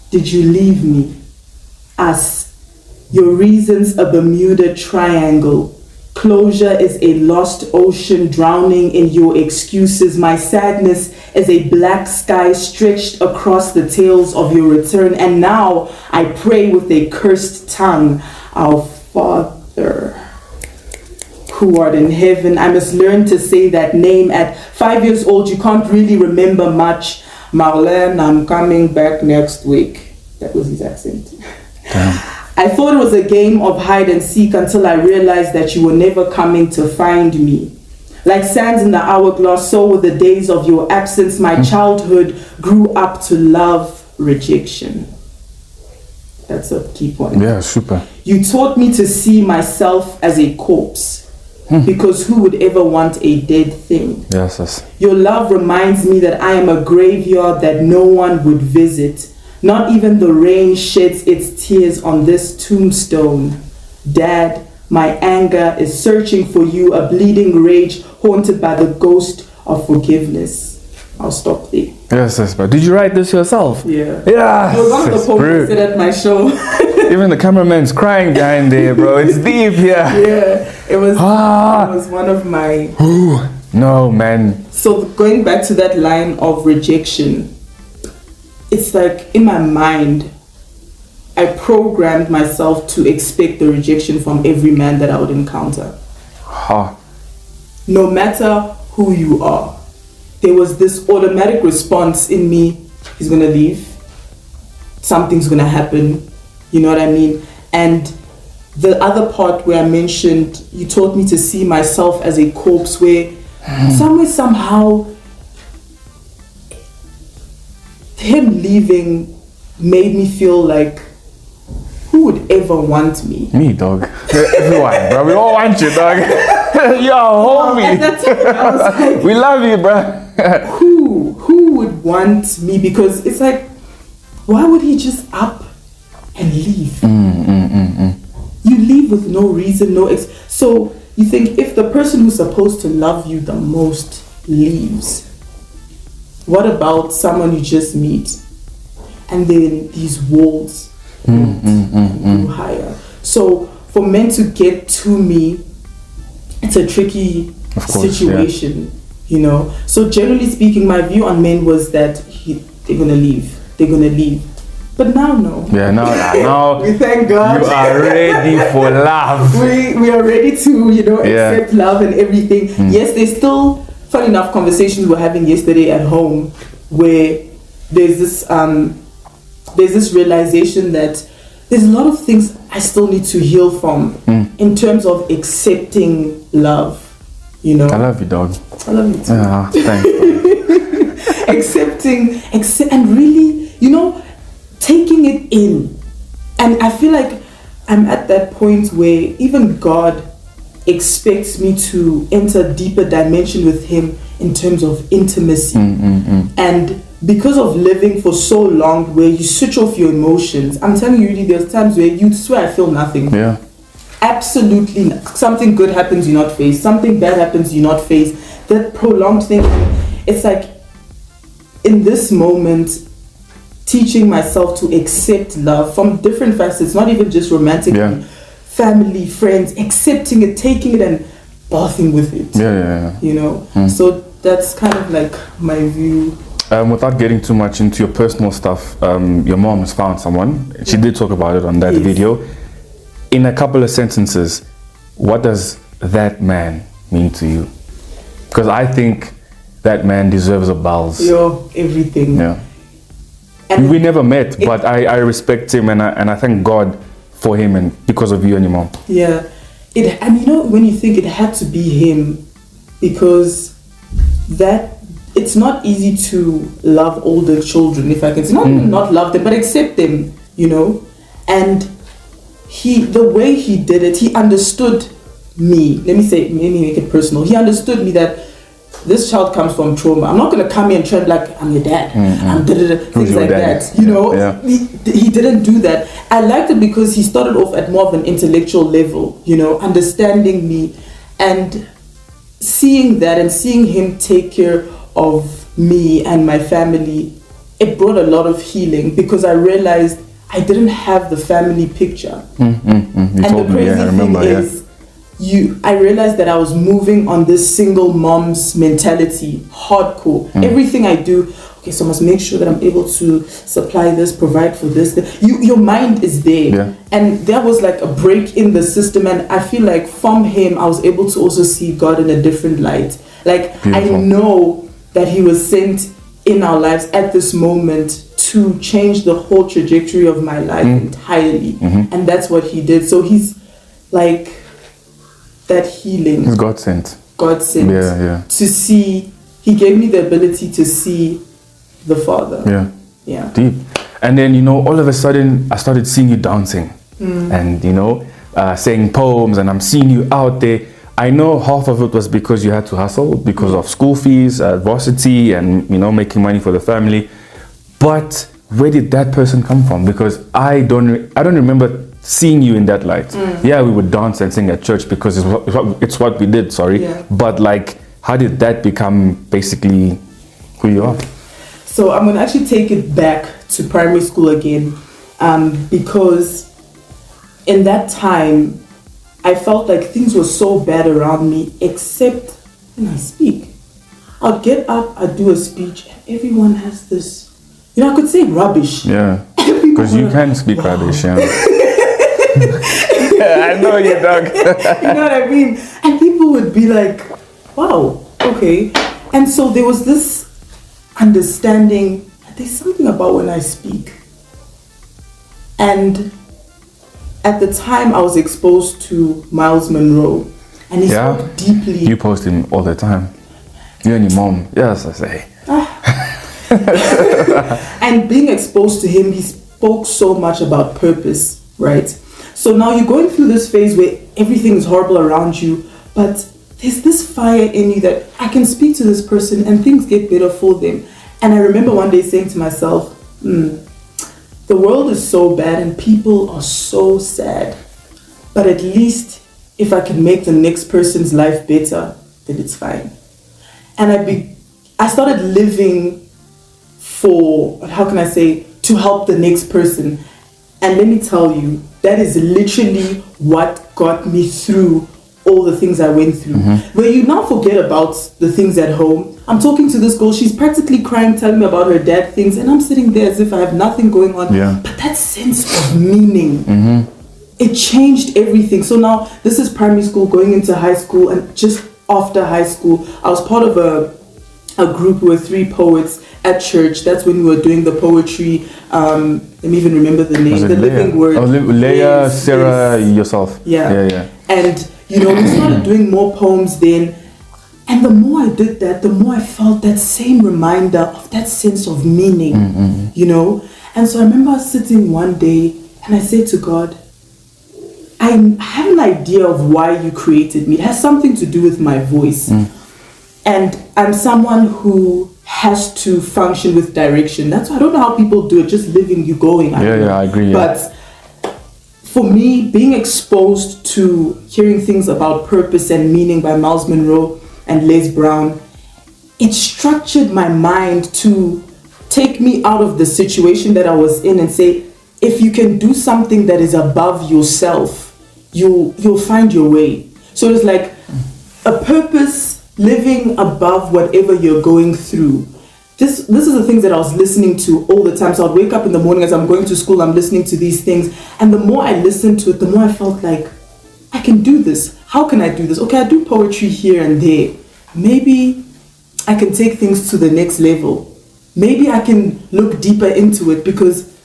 Did you leave me? Us. Your reasons a Bermuda Triangle. Closure is a lost ocean drowning in your excuses. My sadness is a black sky stretched across the tails of your return. And now I pray with a cursed tongue, our Father who art in heaven. I must learn to say that name. At 5 years old, you can't really remember much. Marleyne, I'm coming back next week. That was his accent. Damn. I thought it was a game of hide and seek until I realized that you were never coming to find me. Like sands in the hourglass, so were the days of your absence. My childhood grew up to love rejection. That's a key point. Yeah, super. You taught me to see myself as a corpse, because who would ever want a dead thing? Yes, yes. Your love reminds me that I am a graveyard that no one would visit. Not even the rain sheds its tears on this tombstone. Dad, my anger is searching for you, a bleeding rage haunted by the ghost of forgiveness. I'll stop there. Yes, yes, but did you write this yourself? Yeah. Yeah. It was one of the It's poems I brute. said at my show. Even the cameraman's crying behind there, bro. It's deep here. Yeah, it was one of my... No, man. So going back to that line of rejection, it's like in my mind, I programmed myself to expect the rejection from every man that I would encounter. Ha. No matter who you are, there was this automatic response in me, he's gonna leave, something's gonna happen, you know what I mean? And the other part where I mentioned, you taught me to see myself as a corpse, where somewhere, somehow, him leaving made me feel like, who would ever want me? Me, dog. Everyone, bro. We all want you, dog. Yo, homie. At that time, I was like, We love you, bro. who would want me? Because it's like, why would he just up and leave? You leave with no reason, so you think if the person who's supposed to love you the most leaves, what about someone you just meet? And then these walls go higher. So for men to get to me, it's a tricky Of course, situation, you know. So generally speaking, my view on men was that they're gonna leave. But now, no. Yeah, now We thank God. you are ready for love. We are ready to, accept love and everything. Yes, there's still, funny enough, conversations we were having yesterday at home where there's this realization that there's a lot of things I still need to heal from in terms of accepting love. I love you, dog. I love you too. Yeah, thanks. Accepting, and really, taking it in. And I feel like I'm at that point where even God expects me to enter deeper dimension with him in terms of intimacy. And because of living for so long where you switch off your emotions, I'm telling you, really, there's times where you swear I feel nothing. Yeah. Absolutely not. Something good happens, you not face. Something bad happens, you not face. That prolonged thing, it's like in this moment, teaching myself to accept love from different facets, not even just romantically, family, friends, accepting it, taking it and bathing with it. So that's kind of like my view. Without getting too much into your personal stuff, your mom has found someone. She did talk about it on that video. In a couple of sentences, what does that man mean to you? Because I think that man deserves a balls. Everything. Yeah. And we never met, but I respect him and I thank God for him and because of you and your mom. Yeah. When you think it had to be him, because it's not easy to love older children, if I can say. Not love them, but accept them, And the way he did it, he understood me. Let me make it personal. He understood me that this child comes from trauma. I'm not going to come here and trend like I'm your dad. Things like that. He didn't do that. I liked it because he started off at more of an intellectual level, understanding me and seeing that and seeing him take care of me and my family. It brought a lot of healing because I realized I didn't have the family picture. You told me, I remember. I realized that I was moving on this single mom's mentality, hardcore. Everything I do, okay, so I must make sure that I'm able to supply this, provide for this. Your mind is there. And there was like a break in the system. And I feel like from him, I was able to also see God in a different light. Like, beautiful. I know that he was sent in our lives at this moment to change the whole trajectory of my life entirely. And that's what he did. So he's like that healing. He's God sent. To see, he gave me the ability to see the Father. Yeah. Deep. And then, all of a sudden I started seeing you dancing and, saying poems, and I'm seeing you out there. I know half of it was because you had to hustle because of school fees, varsity, and, making money for the family. But where did that person come from? Because I don't remember seeing you in that light. Yeah, we would dance and sing at church because it's what we did, But like, how did that become basically who you are? So I'm going to actually take it back to primary school again, because in that time, I felt like things were so bad around me, except when I speak. I'll get up, I'll do a speech, and everyone has this, I could say rubbish. Yeah, because you can speak rubbish, I know you, dog. You know what I mean? And people would be like, wow, okay. And so there was this understanding that there's something about when I speak. And at the time, I was exposed to Miles Monroe, and he spoke deeply. You post him all the time. You and your mom. Yes, I say. And being exposed to him, he spoke so much about purpose, right? So now you're going through this phase where everything is horrible around you, but there's this fire in you that I can speak to this person and things get better for them. And I remember one day saying to myself, the world is so bad and people are so sad, but at least if I can make the next person's life better, then it's fine. And I started living for, to help the next person. And let me tell you, that is literally what got me through all the things I went through. Where you now forget about the things at home. I'm talking to this girl, she's practically crying, telling me about her dad things, and I'm sitting there as if I have nothing going on. Yeah. But that sense of meaning, it changed everything. So now this is primary school, going into high school, and just after high school, I was part of a group with 3 poets at church. That's when we were doing the poetry. Let me even remember the name. The Living Word. Oh, Leah, Yes, Sarah, yes. yourself. Yeah. And you know, we started doing more poems then. And the more I did that, the more I felt that same reminder of that sense of meaning, you know. And so I remember sitting one day and I said to God, I have an idea of why you created me. It has something to do with my voice. And I'm someone who has to function with direction. That's why I don't know how people do it, just living, you going. I agree. But for me, being exposed to hearing things about purpose and meaning by Miles Monroe and Les Brown, it structured my mind to take me out of the situation that I was in and say, if you can do something that is above yourself, you'll find your way. So it's like a purpose, living above whatever you're going through. This is the things that I was listening to all the time. So I'd wake up in the morning as I'm going to school, I'm listening to these things. And the more I listened to it, the more I felt like, I can do this. How can I do this? Okay, I do poetry here and there. Maybe I can take things to the next level. Maybe I can look deeper into it, because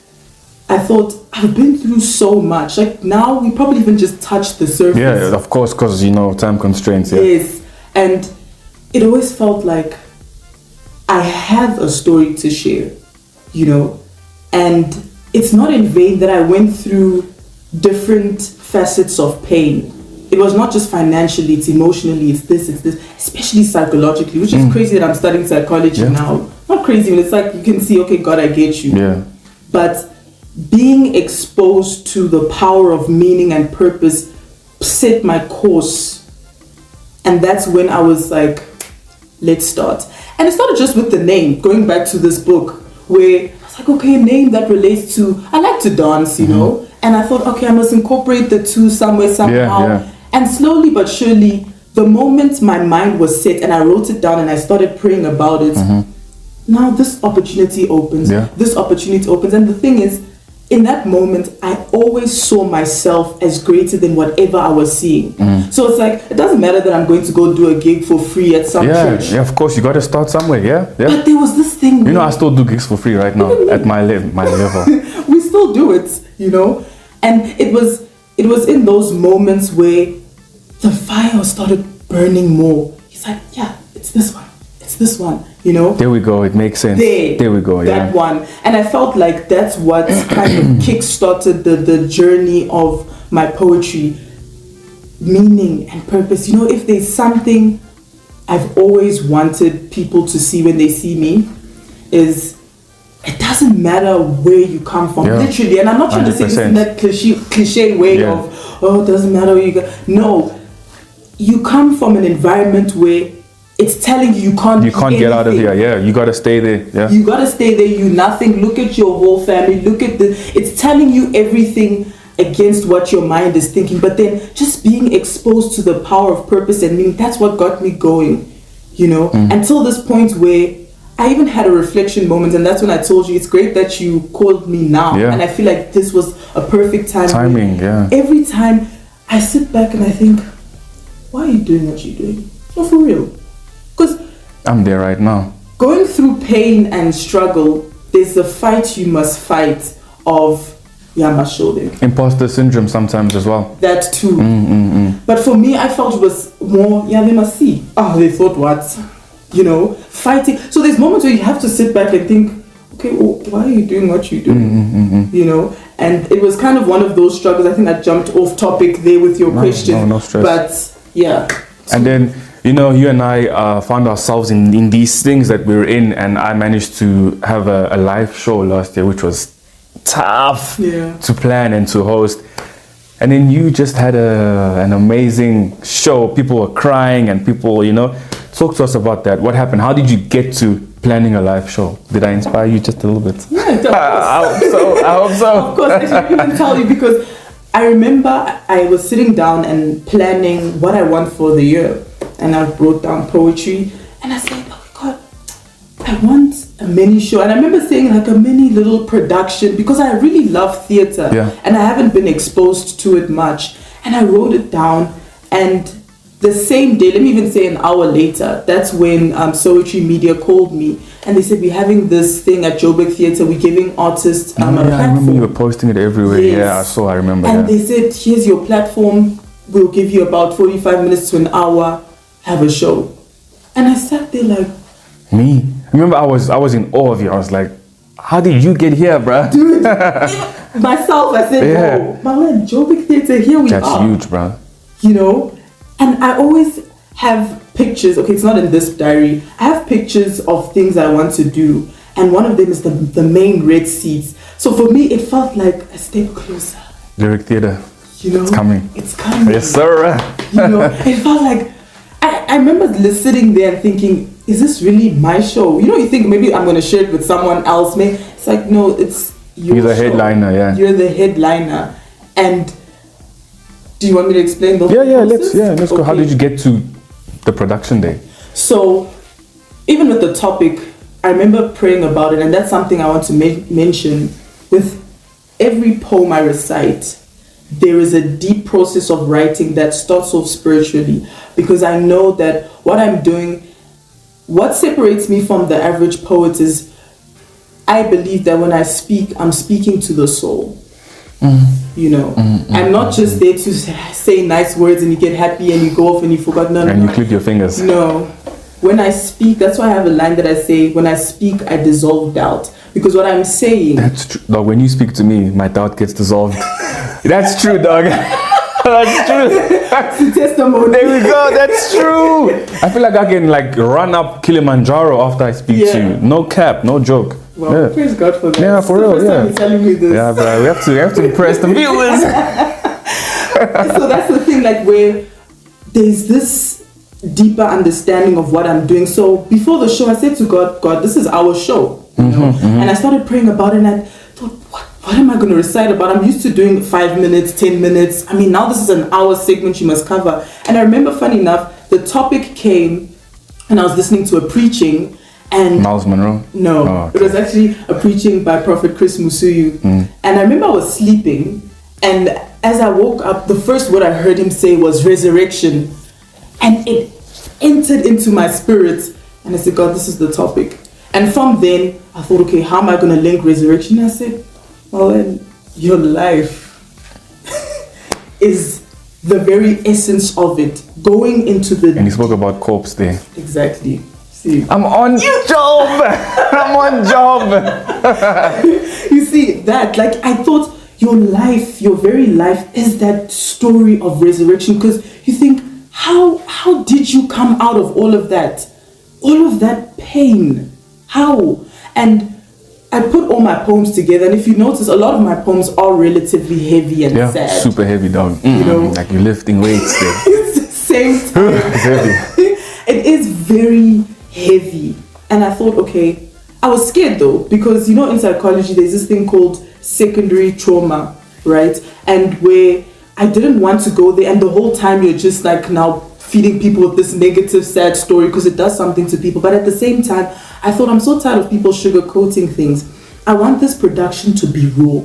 I thought, I've been through so much. Like now we probably even just touched the surface. Yeah, of course, because you know, time constraints. Yeah. Yes. And it always felt like I have a story to share, you know. And it's not in vain that I went through different facets of pain. It was not just financially, it's emotionally, it's this, especially psychologically, which is crazy that I'm studying psychology now. Not crazy, but it's like you can see, okay, God, I get you. Yeah. But being exposed to the power of meaning and purpose set my course. And that's when I was like, let's start. And it started just with the name, going back to this book, where I was like, okay, a name that relates to, I like to dance, you know, and I thought, okay, I must incorporate the two somewhere, somehow. Yeah. And slowly but surely, the moment my mind was set and I wrote it down and I started praying about it, now this opportunity opens, this opportunity opens. And the thing is, in that moment, I always saw myself as greater than whatever I was seeing. So it's like, it doesn't matter that I'm going to go do a gig for free at some church. Yeah, of course, you got to start somewhere, yeah. But there was this thing. You know, I still do gigs for free right now at my level. We still do it, you know. And it was in those moments where the fire started burning more. He's like, yeah, it's this one, you know. There we go, it makes sense. There we go, that one. And I felt like that's what kind of kick-started the journey of my poetry. Meaning and purpose. You know, if there's something I've always wanted people to see when they see me, is it doesn't matter where you come from, literally. And I'm not trying to say this in that cliche way of, oh, it doesn't matter where you go. No, you come from an environment where it's telling you can't get out of here. Yeah, you gotta stay there. Yeah, you gotta stay there. You nothing. Look at your whole family. Look at it's telling you everything against what your mind is thinking. But then just being exposed to the power of purpose and meaning, that's what got me going, you know, until this point where I even had a reflection moment, and that's when I told you, it's great that you called me now. And I feel like this was a perfect timing. Every time I sit back and I think, why are you doing what you're doing? No, for real. Because I'm there right now. Going through pain and struggle, there's a fight you must fight of imposter syndrome sometimes as well. That too. But for me, I felt it was more, they must see. Oh, they thought what? You know, fighting. So there's moments where you have to sit back and think, okay, well, why are you doing what you're doing? You know, and it was kind of one of those struggles. I think I jumped off topic there with your question. No stress. But yeah. And then, you know, you and I found ourselves in these things that we were in, and I managed to have a live show last year, which was tough to plan and to host. And then you just had an amazing show. People were crying and people, you know, talk to us about that. What happened? How did you get to planning a live show? Did I inspire you just a little bit? Yeah, I hope so. Of course, I should even tell you, because I remember I was sitting down and planning what I want for the year. And I wrote down poetry. And I said, oh God, I want a mini show. And I remember saying like a mini little production because I really love theater. Yeah. And I haven't been exposed to it much. And I wrote it down. And the same day, let me even say an hour later, that's when Poetry Media called me. And they said, we're having this thing at Joburg Theatre. We're giving artists a platform. I remember you were posting it everywhere. Yes. Yeah, I remember and that. they said, here's your platform. We'll give you about 45 minutes to an hour. Have a show. And I sat there like... Me? I remember I was in awe of you. I was like, how did you get here, bruh? Dude, myself, I said, Yeah. no, Marleyne, Joburg Theatre, here we That's are. huge, bruh. You know? And I always have pictures. Okay, it's not in this diary. I have pictures of things I want to do. And one of them is the main red seats. So for me, it felt like a step closer. Lyric theater. You know? It's coming. It's coming. Yes, sir. You know? It felt like... I remember sitting there and thinking, is this really my show? You know, you think maybe I'm going to share it with someone else. Maybe it's like, no, it's your You're the show. headliner, yeah. You're the headliner. And do you want me to explain the whole process? Let's go. How did you get to the production day? So, even with the topic, I remember praying about it, and that's something I want to mention. With every poem I recite, there is a deep process of writing that starts off spiritually, because I know that what I'm doing, what separates me from the average poet is I believe that when I speak, I'm speaking to the soul. You know, I'm not just there to say nice words and you get happy and you go off and you forgot. No, And you click your fingers. No. When I speak, that's why I have a line that I say, when I speak, I dissolve doubt. Because what I'm saying... That's true. Dog, when you speak to me, my doubt gets dissolved. That's true, dog. That's true. Testimony. There we go. That's true. I feel like I can run up Kilimanjaro after I speak to you. No cap, no joke. Well, praise God for that. Yeah, for real. It's the first time you're telling me this. Yeah, bro. We have to impress the viewers. So that's the thing, where there's this deeper understanding of what I'm doing. So before the show, I said to God, this is our show. You know? And I started praying about it, and I thought, what am I going to recite about? I'm used to doing 5 minutes, 10 minutes. I mean, now this is an hour segment you must cover. And I remember, funny enough, the topic came, and I was listening to a preaching, and Miles Monroe? no, Oh, okay. It was actually a preaching by Prophet Chris Musuyu. And I remember I was sleeping, and as I woke up, the first word I heard him say was resurrection. And it entered into my spirit. And I said, God, this is the topic. And from then, I thought, okay, how am I going to link resurrection? And I said, well, then, your life is the very essence of it. Going into the... And he spoke about corpse there. Exactly. See, I'm on job. I'm on job. you see that, I thought your life, your very life is that story of resurrection, because you think, how did you come out of all of that pain? How? And I put all my poems together, and if you notice, a lot of my poems are relatively heavy and sad. Super heavy, dog. You know? Like you're lifting weights there. It's the same time. It's heavy. It is very heavy. And I thought, okay, I was scared though, because in psychology there's this thing called secondary trauma, right? And where I didn't want to go there, and the whole time you're just now feeding people with this negative, sad story, because it does something to people. But at the same time, I thought, I'm so tired of people sugarcoating things. I want this production to be raw.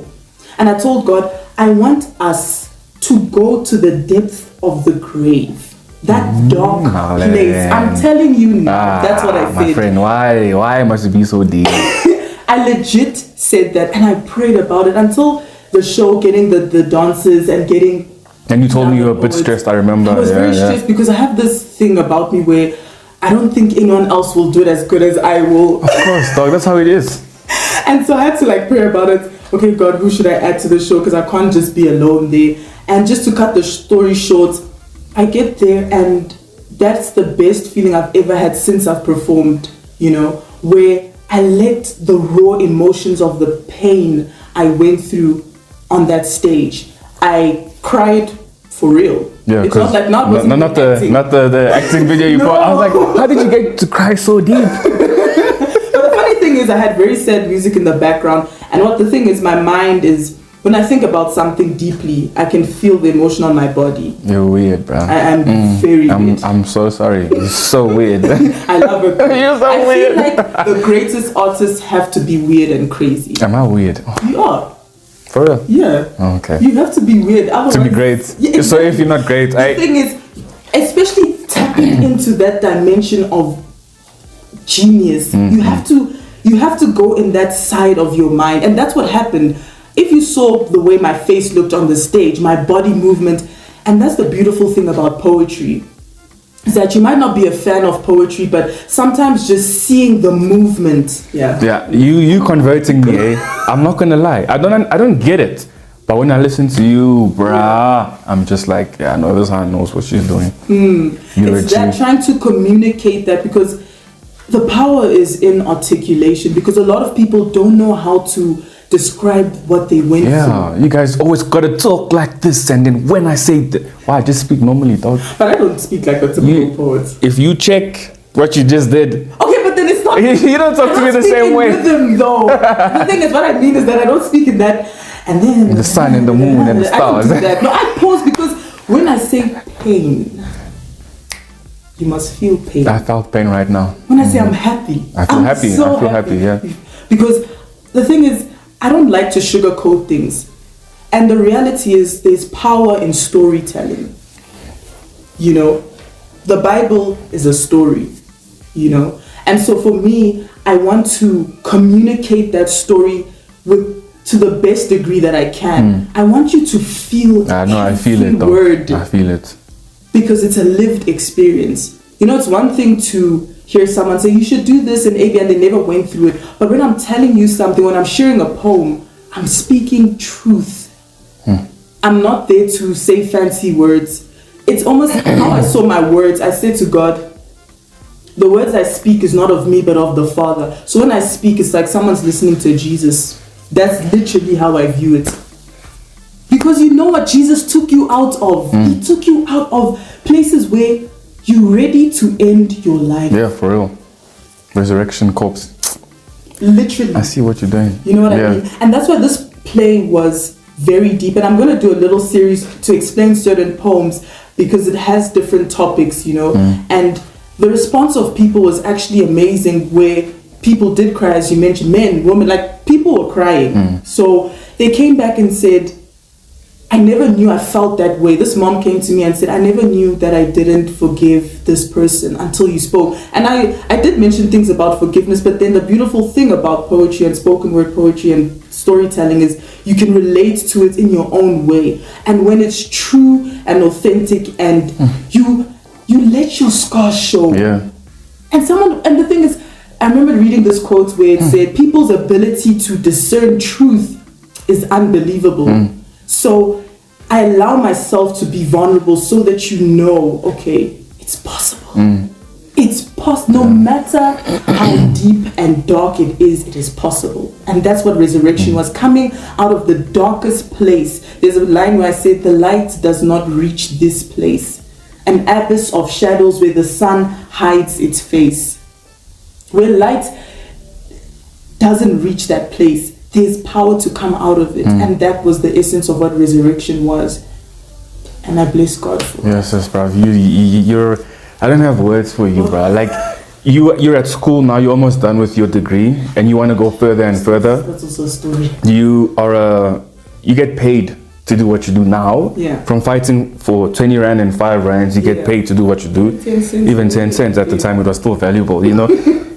And I told God, I want us to go to the depth of the grave. That dark Marleyne. place. I'm telling you now, that's what I said. My friend, why must it be so deep? I legit said that, and I prayed about it until the show, getting the dances and getting... And you told me you were a bit stressed, I remember. I was very stressed because I have this thing about me where I don't think anyone else will do it as good as I will. Of course, dog, that's how it is. And so I had to pray about it. Okay, God, who should I add to the show? Because I can't just be alone there. And just to cut the story short, I get there, and that's the best feeling I've ever had since I've performed, where I let the raw emotions of the pain I went through on that stage. I cried for real. Yeah, it's not not the acting video you put. I was like, how did you get to cry so deep? But the funny thing is, I had very sad music in the background, and what the thing is, my mind is when I think about something deeply, I can feel the emotion on my body. You're weird, bro. I am very weird. I'm so sorry. You're so weird. I love it. You're so I weird. feel like the greatest artists have to be weird and crazy. Am I weird? You are. For real? Yeah. Okay. You have to be weird. Otherwise, To be great. Yeah, So if you're not great, the thing is, especially tapping into that dimension of genius, you have to go in that side of your mind, and that's what happened. If you saw the way my face looked on the stage, my body movement, and that's the beautiful thing about poetry, is that you might not be a fan of poetry, but sometimes just seeing the movement. Yeah, you converting me, eh? I'm not gonna lie. I don't get it. But when I listen to you, bruh, I'm just like, yeah, no, this hand knows what she's doing. You're It's that trying to communicate that, because the power is in articulation, because a lot of people don't know how to describe what they went through. Yeah, you guys always gotta talk like this, and then when I say why, just speak normally, dog. But I don't speak like a typical poet. If you check what you just did, Okay, but then it's not. you don't talk to me the same way. Rhythm, though. The thing is, what I mean is that I don't speak in that. And then The sun and the moon and the stars. I don't do that. No, I pause, because when I say pain, you must feel pain. I felt pain right now. When I say I'm happy, I feel happy. So I feel happy, yeah. Because the thing is, I don't like to sugarcoat things. And the reality is, there's power in storytelling. You know, the Bible is a story, you know. And so for me, I want to communicate that story to the best degree that I can. I want you to feel I feel it, though. word. I feel it. Because it's a lived experience. You know, it's one thing to hear someone say, you should do this in AB, and they never went through it. But when I'm telling you something, when I'm sharing a poem, I'm speaking truth. I'm not there to say fancy words. It's almost how I saw my words. I said to God, the words I speak is not of me, but of the Father. So when I speak, it's like someone's listening to Jesus. That's literally how I view it. Because you know what Jesus took you out of? He took you out of places where you're ready to end your life. Yeah, for real. Resurrection corpse. Literally. I see what you're doing. You know what I mean? And that's why this play was very deep. And I'm going to do a little series to explain certain poems, because it has different topics, you know. And the response of people was actually amazing, where people did cry, as you mentioned, men, women, like people were crying. So they came back and said, I never knew I felt that way. This mom came to me and said, I never knew that I didn't forgive this person until you spoke. And I did mention things about forgiveness, but then the beautiful thing about poetry and spoken word poetry and storytelling is you can relate to it in your own way. And when it's true and authentic, and you let your scars show. Yeah. And the thing is, I remember reading this quote where it said, people's ability to discern truth is unbelievable. So I allow myself to be vulnerable so that you know, okay, it's possible. It's possible. No matter how deep and dark it is possible. And that's what Resurrection was, coming out of the darkest place. There's a line where I said, the light does not reach this place. An abyss of shadows where the sun hides its face. Where light doesn't reach that place, there's power to come out of it. And that was the essence of what Resurrection was. And I bless God for it. Yes, bro. You're I don't have words for you, bro. Like, you're at school now, you're almost done with your degree, and you want to go further and further. That's also a story. You get paid to do what you do now. Yeah. From fighting for 20 rand and 5 rands, you get paid to do what you do. 10 cents. Even 10 cents at the time, it was still valuable, you know.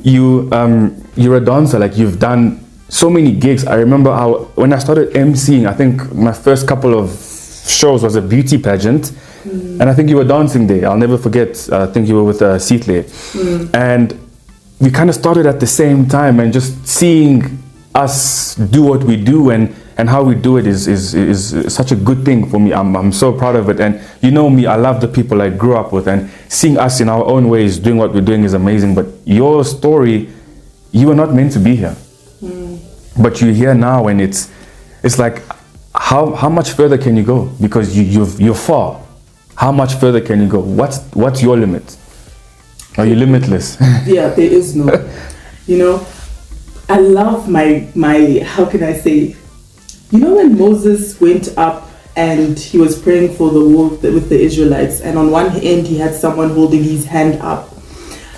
You're a dancer, like you've done so many gigs. I remember when I started emceeing, I think my first couple of shows was a beauty pageant, and I think you were dancing there. I'll never forget. I think you were with Sitle, and we kind of started at the same time, and just seeing us do what we do and how we do it is such a good thing for me. I'm so proud of it. And you know me, I love the people I grew up with, and seeing us in our own ways doing what we're doing is amazing. But your story, you were not meant to be here, but you're here now, and it's like, how much further can you go? Because you're far. How much further can you go? What's your limit? Are you limitless? Yeah, there is no. You know, I love my how can I say? You know when Moses went up and he was praying for the war with the Israelites, and on one end he had someone holding his hand up.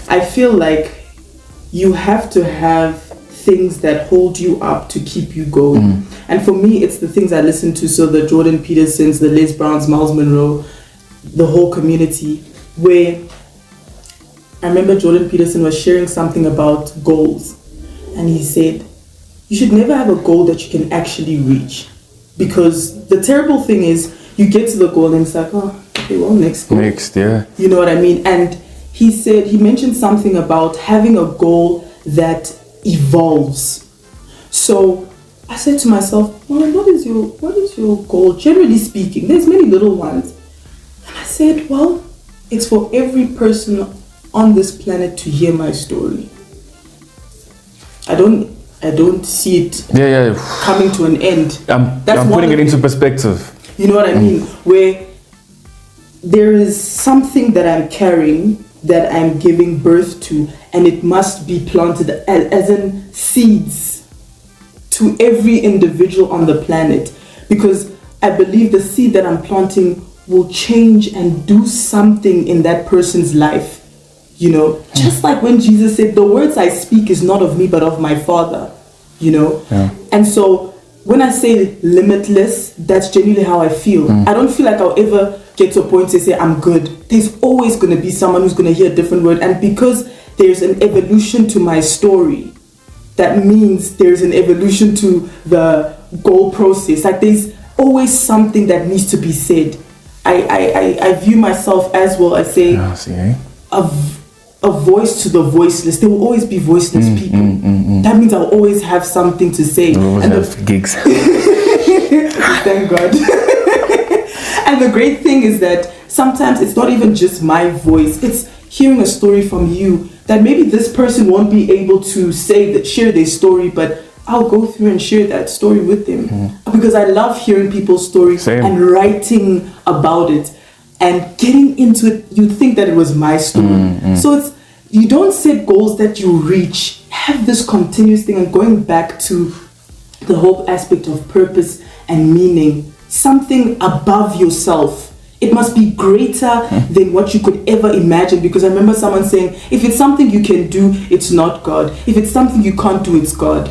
I feel like you have to have things that hold you up to keep you going. And for me, it's the things I listen to. So the Jordan Petersons, the Les Browns, Miles Monroe, the whole community, where I remember Jordan Peterson was sharing something about goals. And he said, you should never have a goal that you can actually reach. Because the terrible thing is, you get to the goal and it's like, oh, okay, well, next goal. Next, yeah. You know what I mean? And he said, he mentioned something about having a goal that evolves. So I said to myself, well, what is your goal? Generally speaking, there's many little ones. And I said, well, it's for every person on this planet to hear my story. I don't see it coming to an end. I'm putting it into perspective. You know what I mean? Where there is something that I'm carrying, that I'm giving birth to, and it must be planted as in seeds to every individual on the planet. Because I believe the seed that I'm planting will change and do something in that person's life. You know, just like when Jesus said, the words I speak is not of me, but of my Father, you know. Yeah. And so when I say limitless, that's genuinely how I feel. I don't feel like I'll ever get to a point to say I'm good. There's always going to be someone who's going to hear a different word. And because there's an evolution to my story, that means there's an evolution to the goal process. Like there's always something that needs to be said. I view myself as, well, I say, a voice to the voiceless. There will always be voiceless people. That means I'll always have something to say. We'll have gigs. Thank God. And the great thing is that sometimes it's not even just my voice. It's hearing a story from you that maybe this person won't be able to share their story, but I'll go through and share that story with them. Because I love hearing people's stories and writing about it. And getting into it, you'd think that it was my story. So you don't set goals that you reach. Have this continuous thing, and going back to the whole aspect of purpose and meaning, something above yourself. It must be greater than what you could ever imagine. Because I remember someone saying, if it's something you can do, it's not God. If it's something you can't do, it's God.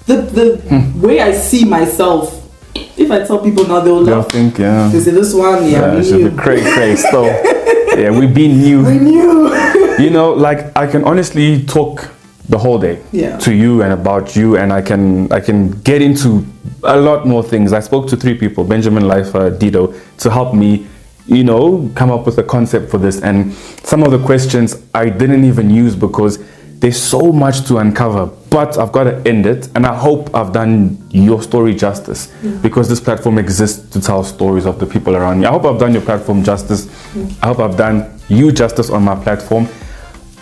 The way I see myself, if I tell people now, they'll laugh. Think, they say, this one, it should be crazy. So, we've been new. We knew. You know, like I can honestly talk the whole day to you and about you, and I can get into a lot more things. I spoke to 3 people, Benjamin, Life, Dido, to help me, you know, come up with a concept for this. And some of the questions I didn't even use because there's so much to uncover, but I've got to end it. And I hope I've done your story justice, because this platform exists to tell stories of the people around me. I hope I've done your platform justice. I hope I've done you justice on my platform.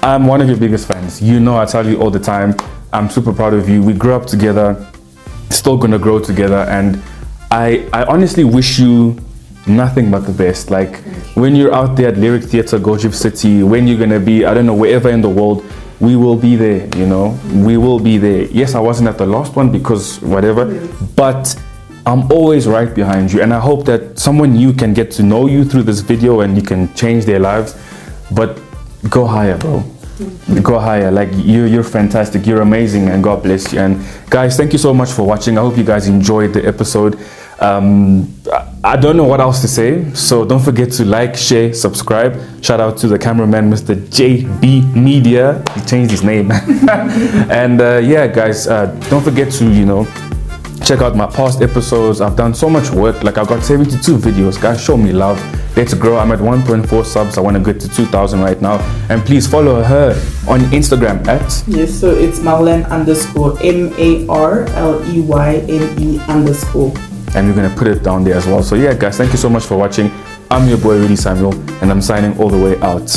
I'm one of your biggest fans. You know, I tell you all the time, I'm super proud of you. We grew up together, still gonna grow together. And I honestly wish you nothing but the best. Like when you're out there at Lyric Theatre, Gojiv City, when you're gonna be, I don't know, wherever in the world, we will be there, you know, we will be there. Yes, I wasn't at the last one because whatever, but I'm always right behind you. And I hope that someone new can get to know you through this video and you can change their lives. But go higher, bro. Go higher. Like you're fantastic. You're amazing, and God bless you. And guys, thank you so much for watching. I hope you guys enjoyed the episode. I don't know what else to say, so don't forget to like, share, subscribe. Shout out to the cameraman, Mr. JB Media. He changed his name. And guys, don't forget to, you know, check out my past episodes. I've done so much work. Like I've got 72 videos. Guys, show me love. Let's grow. I'm at 1.4 subs. I want to get to 2,000 right now. And please follow her on Instagram at... Yes, so it's Marleyne _ MARLEYNE _ and we're going to put it down there as well. So yeah, guys, thank you so much for watching. I'm your boy Rudy Samuel, and I'm signing all the way out.